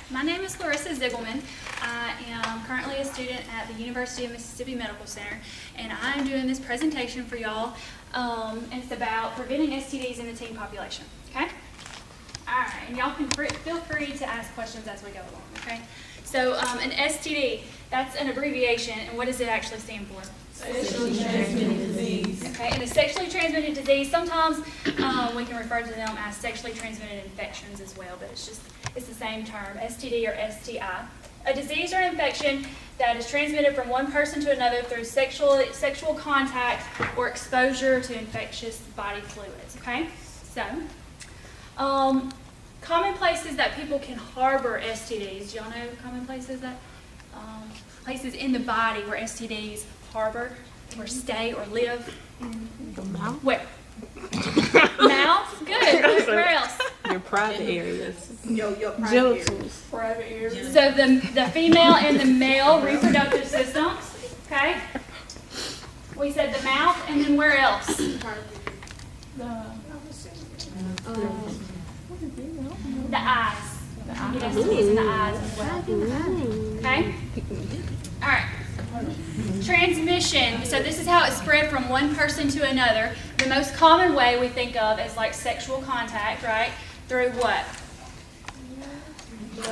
My name is Larisa Ziegelmann. I am currently a student at the University of Mississippi Medical Center, and I'm doing this presentation for y'all. And it's about preventing STDs in the teen population, okay? All right, and y'all can feel free to ask questions as we go along, okay? So an STD, that's an abbreviation, and what does it actually stand for? Sexually transmitted disease. Okay, and a sexually transmitted disease, sometimes we can refer to them as sexually transmitted infections as well, but it's the same term, STD or STI. A disease or infection that is transmitted from one person to another through sexual contact or exposure to infectious body fluids, okay? So, common places that people can harbor STDs. Do y'all know common places that, places in the body where STDs harbor or stay or live? The mouth? Where? Mouth? Good. Where else? Your private areas. Your private Genitals. private areas. So the female and the male reproductive systems, okay? We said the mouth, and then where else? The eyes. You know, STDs in the eyes as well. Okay? All right. Transmission. So this is how it's spread from one person to another. The most common way we think of is like sexual contact, right? Through what?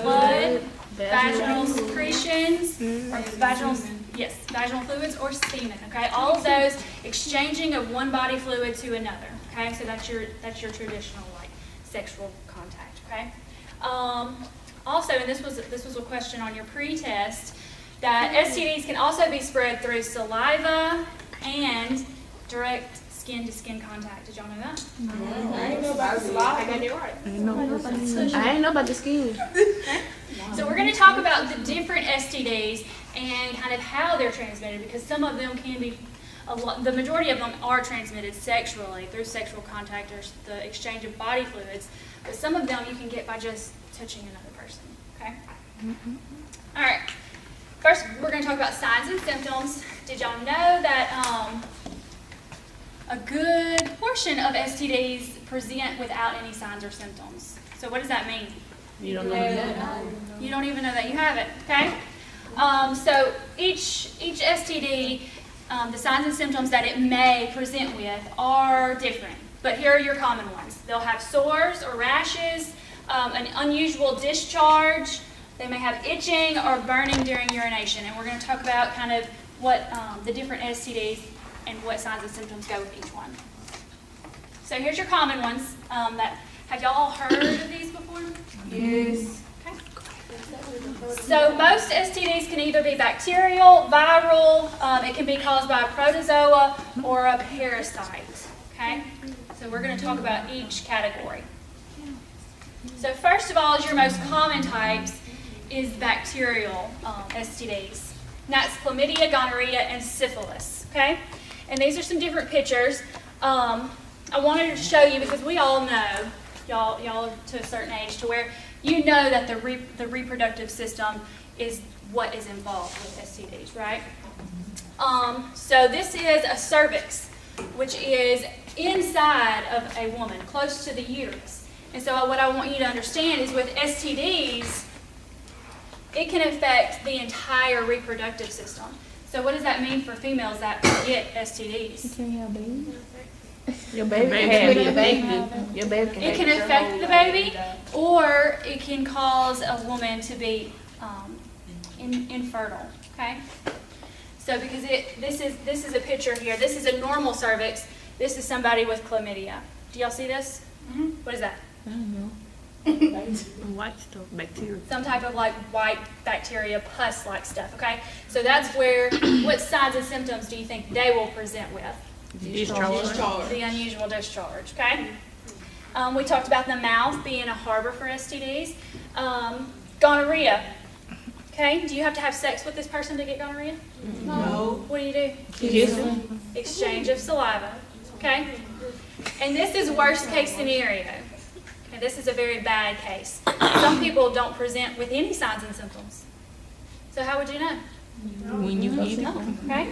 Blood, vaginal secretions, or vaginal fluids or semen. Okay, all of those exchanging of one body fluid to another. Okay, so that's your traditional like sexual contact. Okay. Also, and this was a question on your pre-test, that STDs can also be spread through saliva and direct skin-to-skin contact. Did y'all know that? I ain't know about the saliva. I got it right. I ain't know about the skin. Okay. So we're going to talk about the different STDs and kind of how they're transmitted, because some of them can be, the majority of them are transmitted sexually through sexual contact or the exchange of body fluids, but some of them you can get by just touching another person. Okay. All right. First, we're going to talk about signs and symptoms. Did y'all know that a good portion of STDs present without any signs or symptoms? So what does that mean? You don't know that. You don't even know that you have it, okay? So each STD, the signs and symptoms that it may present with are different, but here are your common ones. They'll have sores or rashes, an unusual discharge. They may have itching or burning during urination, and we're going to talk about kind of what the different STDs and what signs and symptoms go with each one. So here's your common ones. Have y'all all heard of these before? Yes. Okay. So most STDs can either be bacterial, viral, it can be caused by a protozoa or a parasite. Okay? So we're going to talk about each category. So first of all, your most common types is bacterial STDs. And that's chlamydia, gonorrhea, and syphilis. Okay? And these are some different pictures. I wanted to show you because we all know, y'all to a certain age, to where you know that the reproductive system is what is involved with STDs, right? So this is a cervix, which is inside of a woman, close to the uterus. And so what I want you to understand is with STDs, it can affect the entire reproductive system. So what does that mean for females that get STDs? Your baby can have your baby. Your baby can It have can affect the baby, or it can cause a woman to be infertile. Okay. So because this is a picture here. This is a normal cervix. This is somebody with chlamydia. Do y'all see this? Mm-hmm. What is that? I don't know. White stuff, bacteria. Some type of like white bacteria, pus-like stuff. Okay. So that's where. What signs and symptoms do you think they will present with? Discharge. The unusual discharge, okay? We talked about the mouth being a harbor for STDs. Gonorrhea, okay? Do you have to have sex with this person to get gonorrhea? No. What do you do? Kiss. Exchange of saliva, okay? And this is worst case scenario. Okay, this is a very bad case. Some people don't present with any signs and symptoms. So how would you know? When you eat it. Okay.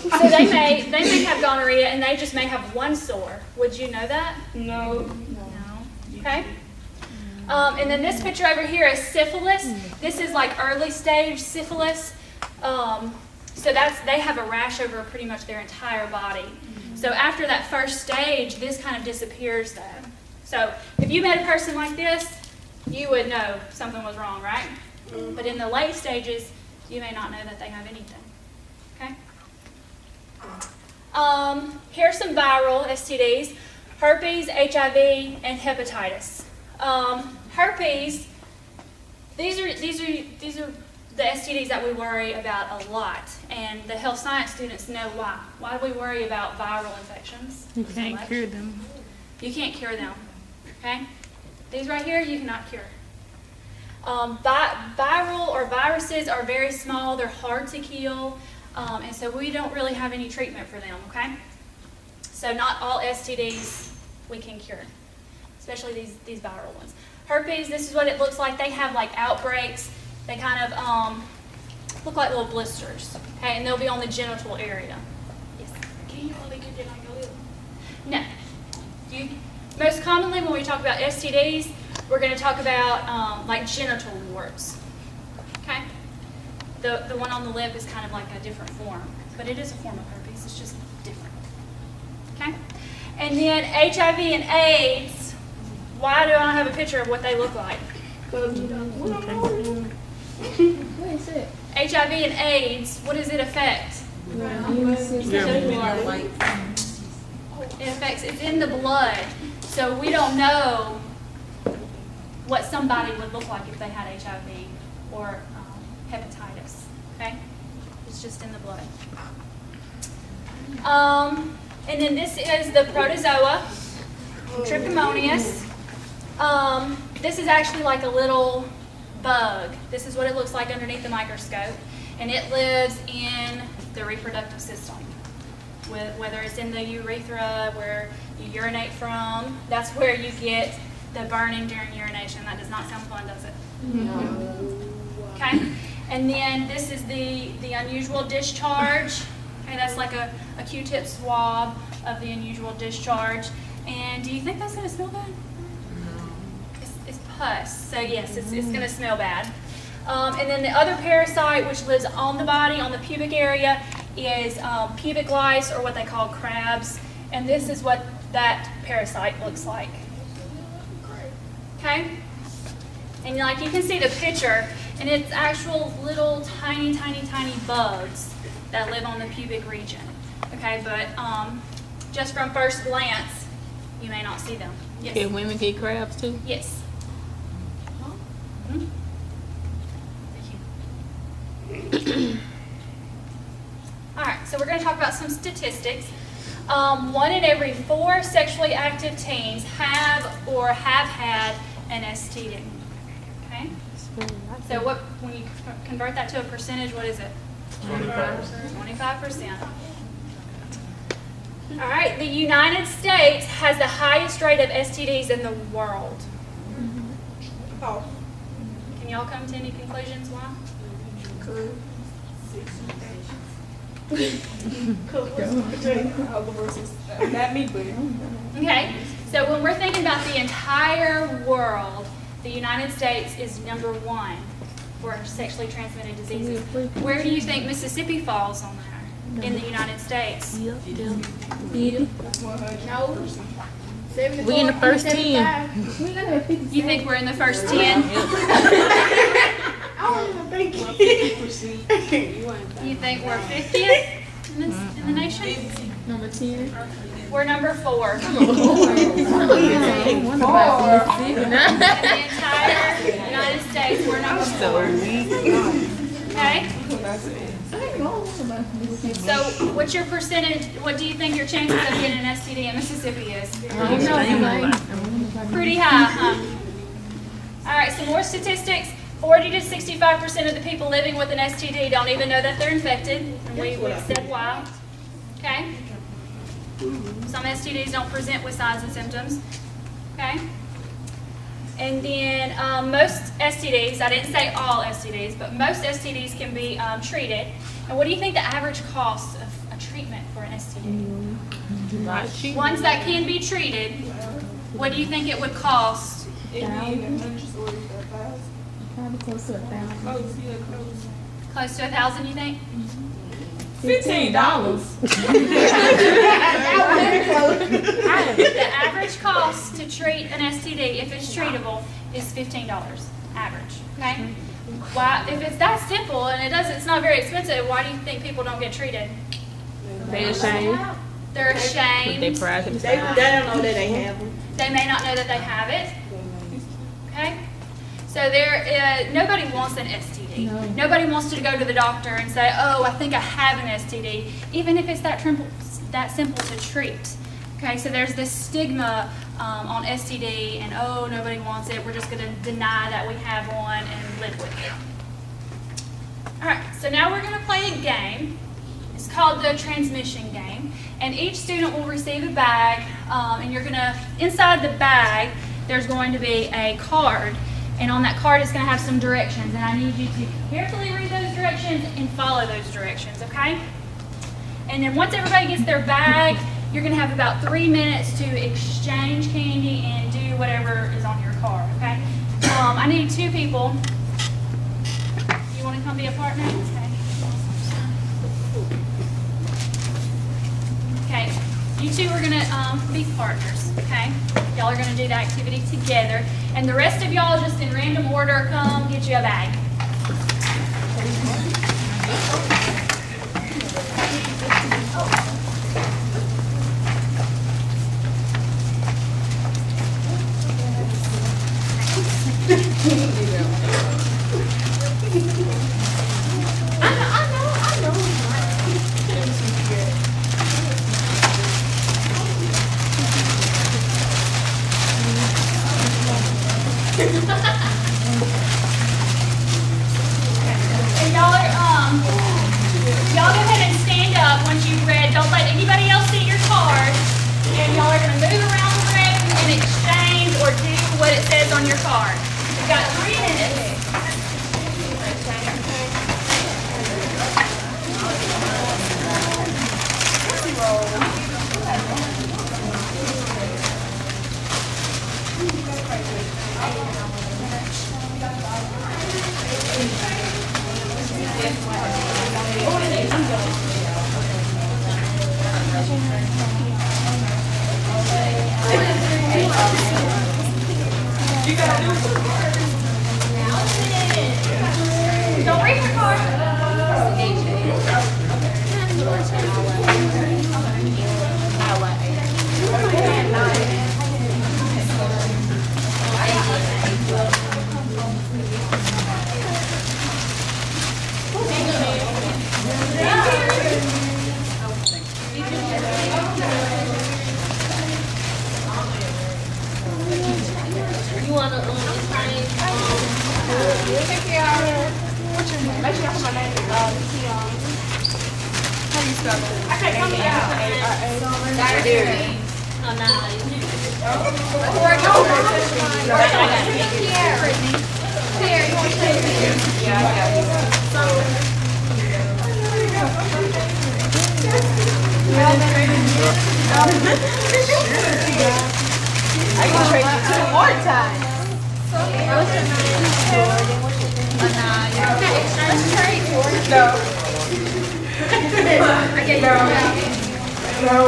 So they may have gonorrhea and they just may have one sore. Would you know that? No. No. Okay. And then this picture over here is syphilis. This is like early stage syphilis. So they have a rash over pretty much their entire body. So after that first stage, this kind of disappears though. So if you met a person like this, you would know something was wrong, right? But in the late stages, you may not know that they have anything. Okay? Here's some viral STDs: herpes, HIV, and hepatitis. Herpes, these are the STDs that we worry about a lot, and the health science students know why. Why do we worry about viral infections? You can't cure them. You can't cure them. Okay? These right here, you cannot cure. Viral or viruses are very small. They're hard to kill, and so we don't really have any treatment for them. Okay? So not all STDs we can cure, especially these viral ones. Herpes, this is what it looks like. They have like outbreaks. They kind of look like little blisters, okay, and they'll be on the genital area. Yes. Can you really get it on your lip? No. Most commonly when we talk about STDs, we're going to talk about like genital warts, okay? The one on the lip is kind of like a different form, but it is a form of herpes. It's just different, okay? And then HIV and AIDS, why do I not have a picture of what they look like? What is it? HIV and AIDS, what does it affect? It affects, it's in the blood. So we don't know what somebody would look like if they had HIV or hepatitis, okay? It's just in the blood. And then this is the protozoa, Trichomoniasis. This is actually like a little bug. This is what it looks like underneath the microscope, and it lives in the reproductive system. Whether it's in the urethra where you urinate from, that's where you get the burning during urination. That does not sound fun, does it? No. Okay, and then this is the unusual discharge. Okay, that's like a Q-tip swab of the unusual discharge. And do you think that's going to smell bad? It's pus, so yes, it's going to smell bad. And then the other parasite, which lives on the body, on the pubic area, is pubic lice, or what they call crabs. And this is what that parasite looks like. Okay? And like you can see the picture, and it's actual little tiny, tiny, tiny bugs that live on the pubic region. Okay, but just from first glance, you may not see them. Yes. Can women get crabs too? Yes. Mm-hmm. All right, so we're going to talk about some statistics. 1 in every 4 sexually active teens have or have had an STD. Okay? So when you convert that to a percentage, what is it? 25%. All right, the United States has the highest rate of STDs in the world. Oh. Can y'all come to any conclusions why? Not me, but Okay, so when we're thinking about the entire world, the United States is number 1 for sexually transmitted diseases. Where do you think Mississippi falls on there in the United States? No. No. We in the first 10. You think we're in the first 10? I don't even think 50%. You think we're 50th in the nation? Number 10. We're number 4. In the entire United States, we're number 4. Okay? So what's your percentage, what do you think your chances of getting an STD in Mississippi is? Pretty high, huh? All right, some more statistics. 40 to 65% of the people living with an STD don't even know that they're infected, and we said why. Okay? Some STDs don't present with signs and symptoms. Okay? And then most STDs, I didn't say all STDs, but most STDs can be treated. And what do you think the average cost of a treatment for an STD? Ones that can be treated, what do you think it would cost $1,000 or $1,000. Probably close to 1,000. Close, yeah, close. Close to 1,000, you think? $15. The average cost to treat an STD, if it's treatable, is $15 average. Okay? Why? If it's that simple and it's not very expensive, why do you think people don't get treated? They ashamed. They're ashamed. They pride They themselves. don't know that they have them. They may not know that they have it. Okay? So nobody wants an STD. No. Nobody wants to go to the doctor and say, oh, I think I have an STD, even if it's that simple to treat. Okay, so there's this stigma on STD and, oh, nobody wants it. We're just going to deny that we have one and live with it. All right, so now we're going to play a game. It's called the transmission game. And each student will receive a bag, and you're going to, inside the bag, there's going to be a card. And on that card, it's going to have some directions. And I need you to carefully read those directions and follow those directions, okay? And then once everybody gets their bag, you're going to have about 3 minutes to exchange candy and do whatever is on your card, okay? I need 2 people. You want to come be a partner? Okay. Okay. You 2 are going to be partners, okay? Y'all are going to do the activity together. And the rest of y'all, just in random order, come get you a bag. And y'all go ahead and stand up once you've read. Don't let anybody else see your card. And y'all are going to move around the room and exchange or do what it says on your card. You've got 3 minutes. Don't read your card. You wanna explain? Make sure I put my name in how do you spell it? I can't come I can trade you 2 more times. What's your name? Let's trade. No. I get you. No.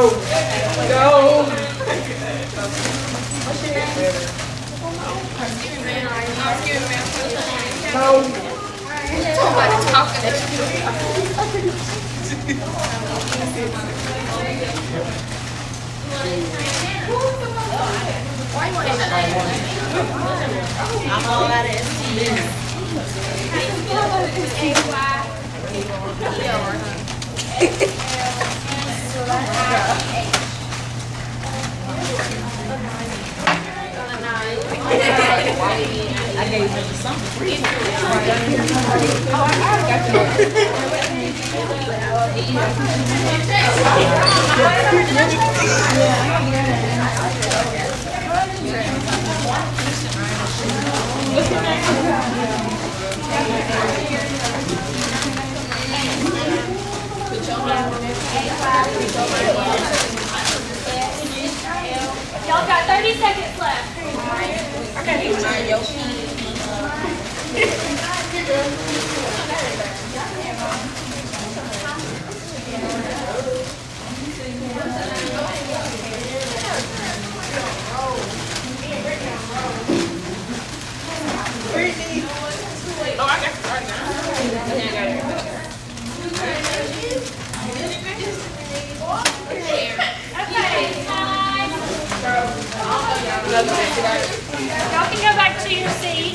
No. What's your name? No. Somebody talking. I'm all out of STDs. I gave them something. Oh, I Y'all got 30 seconds left. Okay, your kid. Okay, time. Y'all can go back to your seat.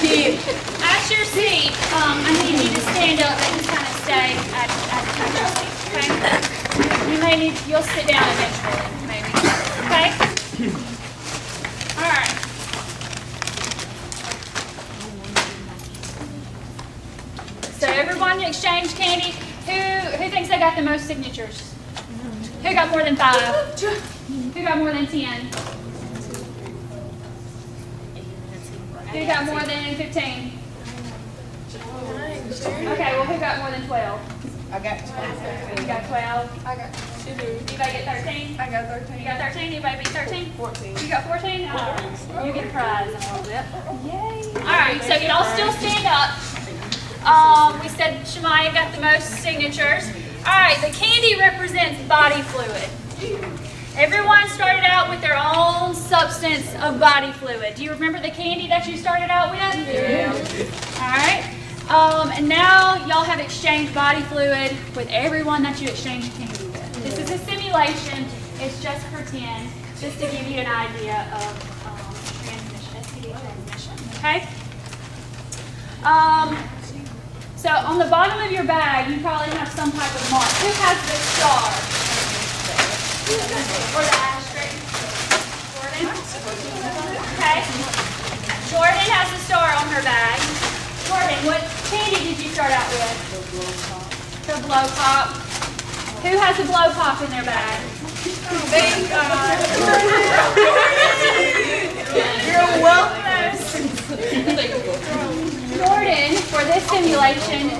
Okay. At your seat, I need you to stand up and just kind of stay at your seat, okay? You may need, you'll sit down eventually, maybe, okay? All right. So everyone exchanged candy. Who thinks they got the most signatures? Who got more than 5? Who got more than 10? Who got more than 15? Okay, well, who got more than 12? I got 12. You got 12? I got 2. Anybody get 13? I got 13. You got 13? Anybody beat 13? 14. You got 14? All right. You get a prize in a little bit. Yay. All right, so y'all still stand up. We said Shemaya got the most signatures. All right, the candy represents body fluid. Everyone started out with their own substance of body fluid. Do you remember the candy that you started out with? Yeah. All right. And now y'all have exchanged body fluid with everyone that you exchanged candy with. This is a simulation. It's just pretend, just to give you an idea of transmission, STD transmission. Okay. So on the bottom of your bag, you probably have some type of mark. Who has the star? Or the asterisk? Jordan? Okay. Jordan has the star on her bag. Jordan, what candy did you start out with? The blow pop. Who has a blow pop in their bag? You're welcome. Jordan, for this simulation,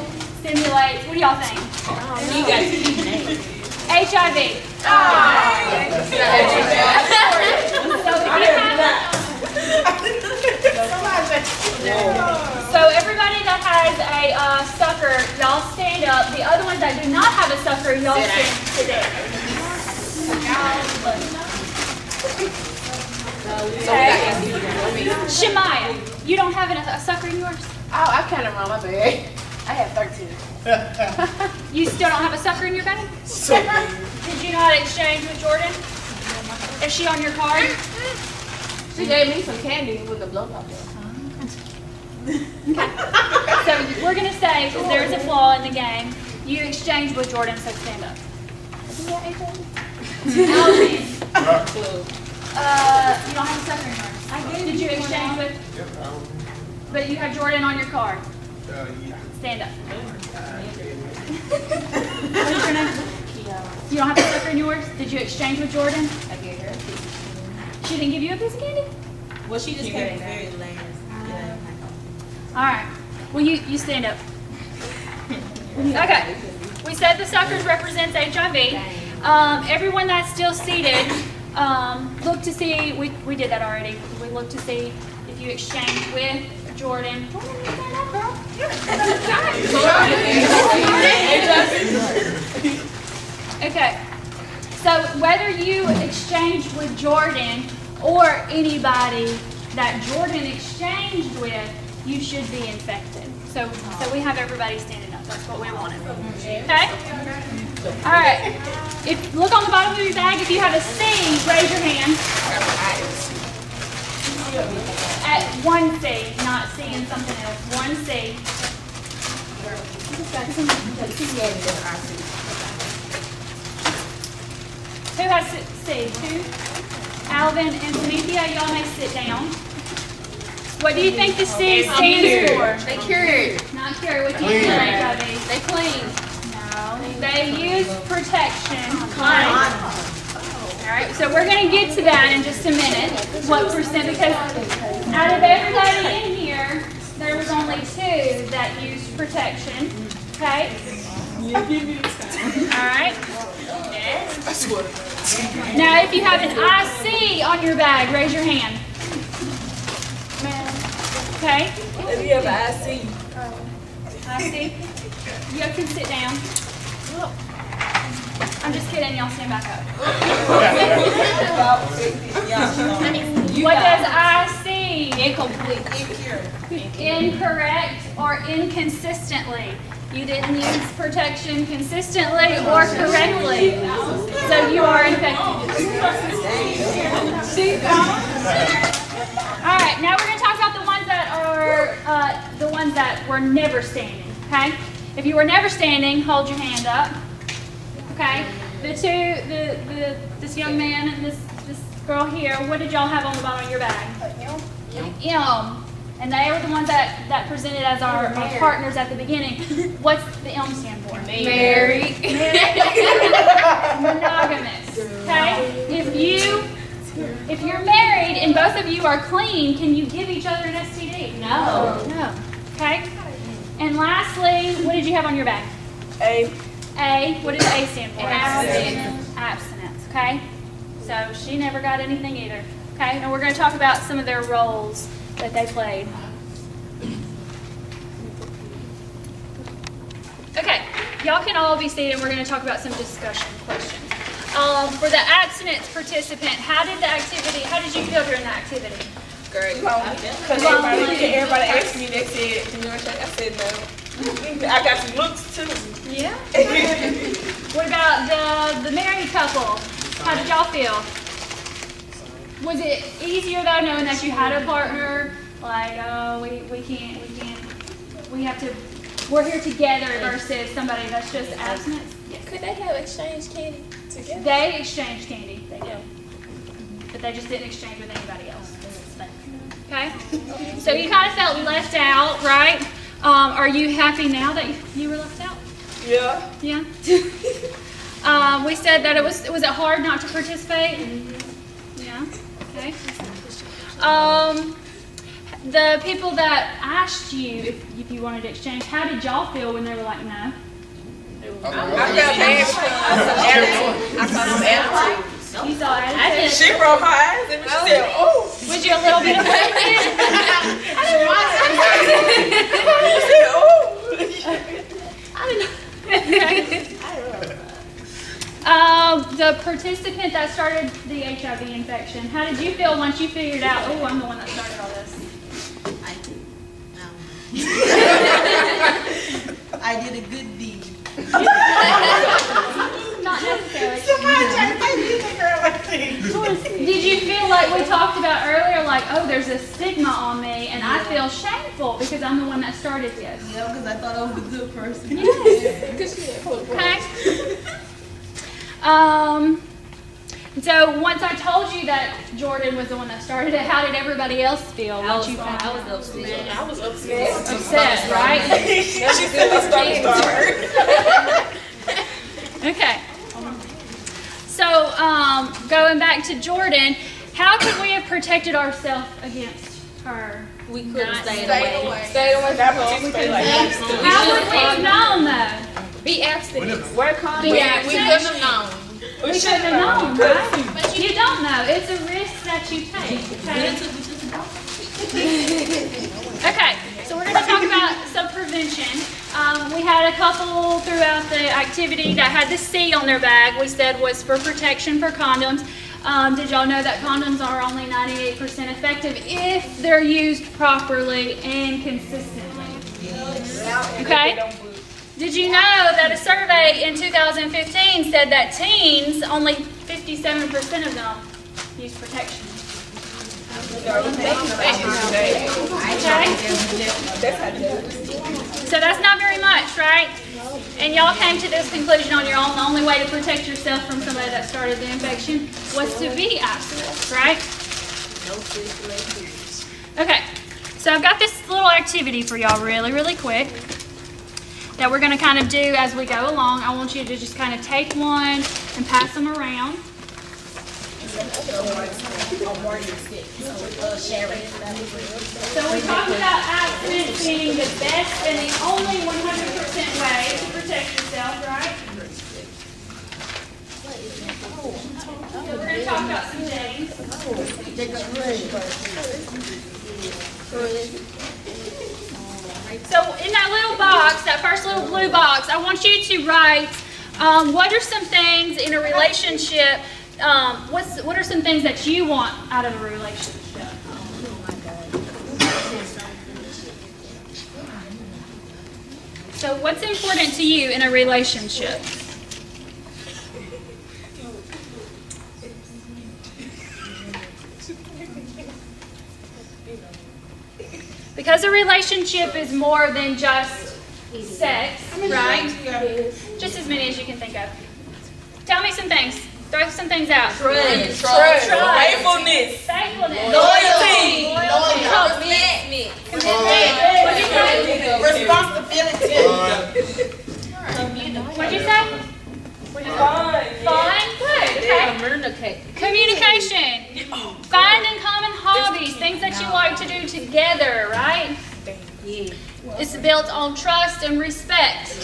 simulates, what do y'all think? You got to HIV. So everybody that has a sucker, y'all stand up. The other ones that do not have a sucker, y'all stand today. Okay. Shemaya, you don't have a sucker in yours? Oh, I kind of wrong, my bad. I have 13. You still don't have a sucker in your bag? Did you not exchange with Jordan? Is she on your card? She gave me some candy with the blow pop. So we're going to say, because there's a flaw in the game, you exchange with Jordan, so stand up. Alvin, you don't have a sucker in yours. I do. Did you exchange with? But you have Jordan on your card. Yeah. Stand up. What's your name? You don't have a sucker in yours? Did you exchange with Jordan? I gave her a piece. She didn't give you a piece of candy? Well, she just came very last. All right. Well, you stand up. Okay. We said the suckers represents HIV. Everyone that's still seated, look to see, we did that already. We look to see if you exchange with Jordan. Jordan, you stand up, girl. Okay. So whether you exchange with Jordan or anybody that Jordan exchanged with, you should be infected. So we have everybody standing up. That's what we wanted. Okay? All right. If look on the bottom of your bag. If you have a C, raise your hand. At one C, not C and something else. One C. Who has C? Two? Alvin and Cynthia, y'all may sit down. What do you think the C stands for? They cured. Not cure. What do you think, HIV? They clean. No. They use protection. All right, so we're going to get to that in just a minute. What percent? Because out of everybody in here, there was only 2 that used protection. Okay? right. Next. Now, if you have an IC on your bag, raise your hand. Okay. If you have an IC. IC. You can sit down. I'm just kidding. Y'all stand back up. What does IC? Incomplete. Incorrect or inconsistently. You didn't use protection consistently or correctly, so you are infected. All right, now we're going to talk about the ones that are the ones that were never standing. Okay, if you were never standing, hold your hand up. Okay, this young man and this girl here. What did y'all have on the bottom of your bag? Yum. And they were the ones that presented as our partners at the beginning. What's the M stand for? Mary. Monogamous. Okay? If you're married and both of you are clean, can you give each other an STD? No. No. Okay? And lastly, what did you have on your bag? A. A. What does A stand for? Abstinence. Abstinence. Okay? So she never got anything either. Okay? And we're going to talk about some of their roles that they played. Okay, y'all can all be seated. We're going to talk about some discussion questions. For the abstinence participant, how did you feel during the activity? Great. Because everybody asked me, they said, can you understand? I said no. I got some looks too. Yeah. What about the married couple? How did y'all feel? Was it easier though, knowing that you had a partner? Like, oh, we're here together versus somebody that's just absent? Yes. Could they have exchange candy together? They exchanged candy, they did. But they just didn't exchange with anybody else. Okay? So you kind of felt left out, right? Are you happy now that you were left out? Yeah. Yeah? We said that was it hard not to participate? Yeah. Okay. The people that asked you if you wanted to exchange, how did y'all feel when they were like, no? I felt bad because I saw some attitude. You saw attitude? She rolled her eyes and she said, oh. Was you a little bit offended? She said, The oh. participant that started the HIV infection, how did you feel once you figured out, oh, I'm the one that started all this? I did a good deed. Not necessarily. Somebody tried to make me think her like this. Did you feel like we talked about earlier, like, oh, there's a stigma on me, and I feel shameful because I'm the one that started this? Yeah, because I thought I was a good person. Yes. Okay. So once I told you that Jordan was the one that started it, how did everybody else feel? I was upset. I was upset. Upset, right? She said I started. Okay. So going back to Jordan, how could we have protected ourselves against her? We could have stayed Stay away. Stay away. That was like How would we have known though? Be abstinent. Wear condoms. Be We abstinent. couldn't have known. We couldn't have known, right? But you don't know. It's a risk that you take. Okay, so we're going to talk about some prevention. We had a couple throughout the activity that had the C on their bag. We said was for protection for condoms. Did y'all know that condoms are only 98% effective if they're used properly and consistently? Okay? Did you know that a survey in 2015 said that teens, only 57% of them use protection? So that's not very much, right? And y'all came to this conclusion on your own. The only way to protect yourself from somebody that started the infection was to be abstinent, right? Okay, so I've got this little activity for y'all really quick that we're going to kind of do as we go along. I want you to just kind of take one and pass them around. So we talked about abstinence being the best and the only 100% way to protect yourself, right? So we're going to talk about some things. So in that little box, that first little blue box, I want you to write what are some things in a relationship, what are some things that you want out of a relationship? So what's important to you in a relationship? Because a relationship is more than just sex, right? Just as many as you can think of. Tell me some things. Throw some things out. Trust. Faithfulness. Loyalty. Commitment. Responsibility. What'd you say? Fun? Good. Okay. Communication. Finding common hobbies, things that you like to do together, right? It's built on trust and respect.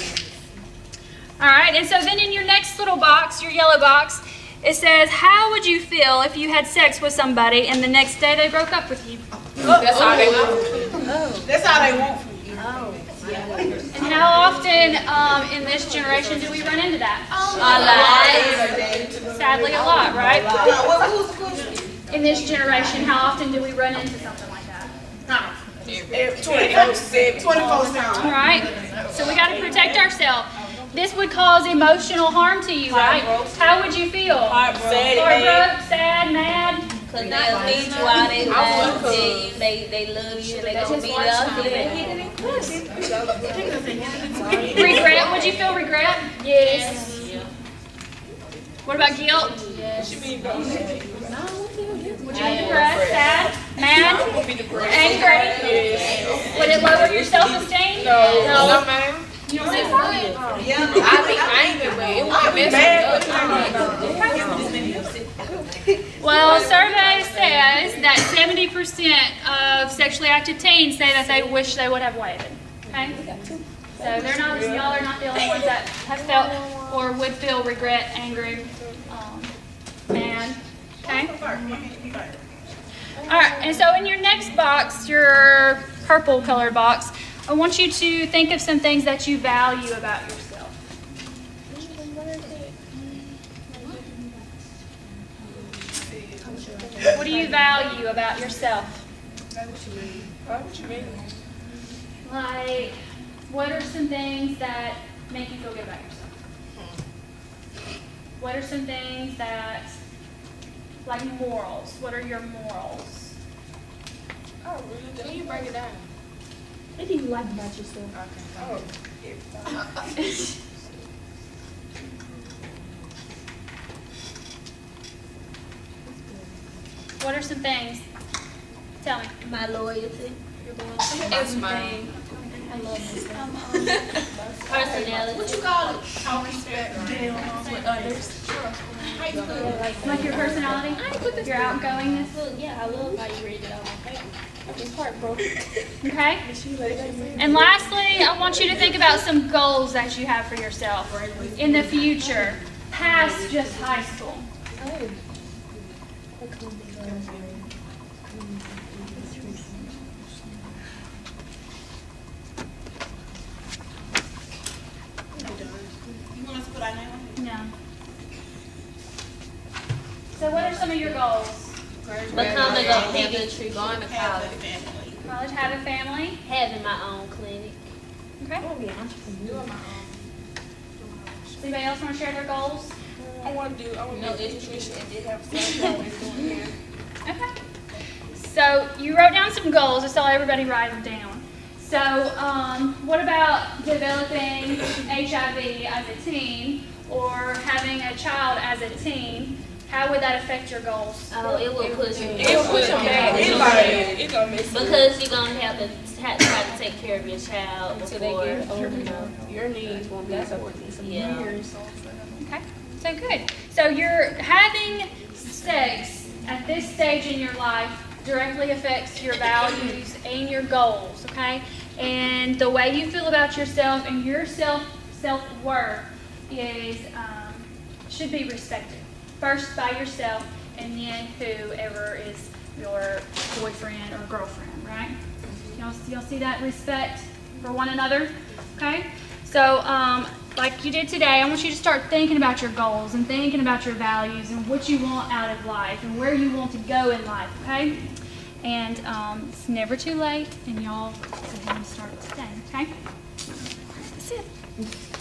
All right, and so then in your next little box, your yellow box, it says, how would you feel if you had sex with somebody and the next day they broke up with you? That's all they want. That's all they want from you. And how often in this generation do we run into that? Sadly, a lot, right? In this generation, how often do we run into something like that? 24/7. All right? So we got to protect ourselves. This would cause emotional harm to you, right? How would you feel? Heartbroken, sad, mad? Because they'll lead you out, they love you, they love you, they gonna be up, they hit it in pussy. Regret? Would you feel regret? Yes. What about guilt? Would you be depressed, sad, mad, angry? Would it lower your self-esteem? No, ma'am. You don't think so? I be angry, but it won't mess me up. Well, a survey says that 70% of sexually active teens say that they wish they would have waited. Okay? So y'all are not the only ones that have felt or would feel regret, angry, mad. Okay? All right, and so in your next box, your purple colored box, I want you to think of some things that you value about yourself. What do you value about yourself? What you mean? Like, what are some things that make you feel good about yourself? What are some things that, like morals, what are your morals? Oh, really? Can you break it down? What do you like about yourself? What are some things? Tell me. My loyalty. That's mine. I love myself. Personality. What you call it? How respect with others. Like your personality? Your outgoingness? Yeah, I love how you read it on my paper. Okay? And lastly, I want you to think about some goals that you have for yourself in the future, past just high school. You want us to put our name on it? No. So what are some of your goals? Becoming a pediatrician. Going to college. College, have a family. Having my own clinic. Okay. Be an entrepreneur. Does anybody else want to share their goals? I want to be education and then have some doing here. Okay. So you wrote down some goals. I saw everybody write them down. So what about developing HIV as a teen or having a child as a teen? How would that affect your goals? Oh, it will push me. It push them back. It's gonna mess you up. Because you're going to have to try to take care of your child Until they before, get older. you know. Your needs won't be supported in some Yeah. years. Okay. So good. So you're having mistakes at this stage in your life directly affects your values and your goals, okay? And the way you feel about yourself and your self-worth is should be respected. First by yourself, and then whoever is your boyfriend or girlfriend, right? Y'all see that respect for one another? Okay? So, like you did today, I want you to start thinking about your goals and thinking about your values and what you want out of life and where you want to go in life, okay? And it's never too late, and y'all go ahead and start today, okay? That's it.